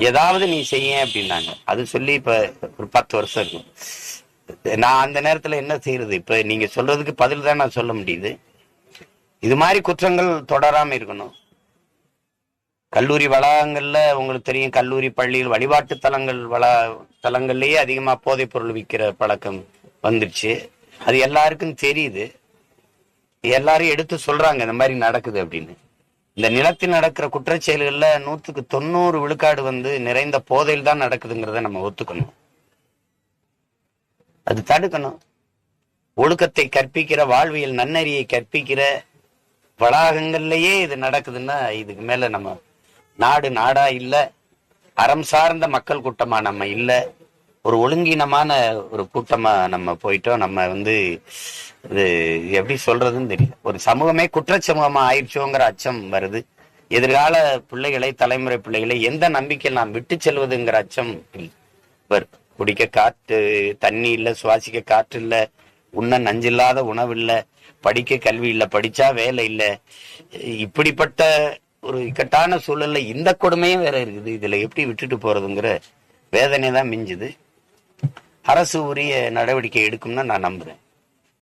ஏதாவது நீ செய்ய அப்படின்னாங்க. அது சொல்லி இப்ப ஒரு 10 வருஷம் இருக்கும். நான் அந்த நேரத்துல என்ன செய்யறது? இப்ப நீங்க சொல்றதுக்கு பதில் தான் நான் சொல்ல முடியுது. இது மாதிரி குற்றங்கள் தொடராம இருக்கணும். கல்லூரி வளாகங்கள்ல உங்களுக்கு தெரியும், கல்லூரி பள்ளியில் வழிபாட்டு தலங்கள்லயே அதிகமா போதைப் பொருள் விற்கிற பழக்கம் வந்துருச்சு. அது எல்லாருக்கும் தெரியுது. எல்லாரும் எடுத்து சொல்றாங்க இந்த மாதிரி நடக்குது அப்படின்னு. இந்த நிலத்தில் நடக்கிற குற்றச்செயல்கள்ல 100க்கு 90 விழுக்காடு நிறைந்த போதையில் தான் நடக்குதுங்கிறத நம்ம ஒத்துக்கணும். அது தடுக்கணும். ஒழுக்கத்தை கற்பிக்கிற, வாழ்வியல் நன்னறியை கற்பிக்கிற வளாகங்கள்லயே இது நடக்குதுன்னா இதுக்கு மேல நம்ம நாடா இல்ல, அறம் சார்ந்த மக்கள் கூட்டமா நம்ம இல்ல, ஒரு ஒழுங்கீனமான ஒரு கூட்டமா நம்ம போயிட்டோம். நம்ம இது எப்படி சொல்றதுன்னு தெரியல. ஒரு சமூகமே குற்ற சமூகமா ஆயிடுச்சோங்கிற அச்சம் வருது. எதிர்கால பிள்ளைகளை, தலைமுறை பிள்ளைகளை எந்த நம்பிக்கையில் நாம் விட்டு செல்வதுங்கிற அச்சம் வருது. குடிக்க காற்று தண்ணி இல்ல, சுவாசிக்க காற்று இல்ல, உண்ண நஞ்சில்லாத உணவு இல்ல, படிக்க கல்வி இல்ல, படிச்சா வேலை இல்ல. இப்படிப்பட்ட ஒரு இக்கட்டான சூழல்ல இந்த கொடுமையும் வேற இருக்குது. இதுல எப்படி விட்டுட்டு போறதுங்கிற வேதனை தான் மிஞ்சுது. அரசு உரிய நடவடிக்கை எடுக்கும்னு நான் நம்புறேன்.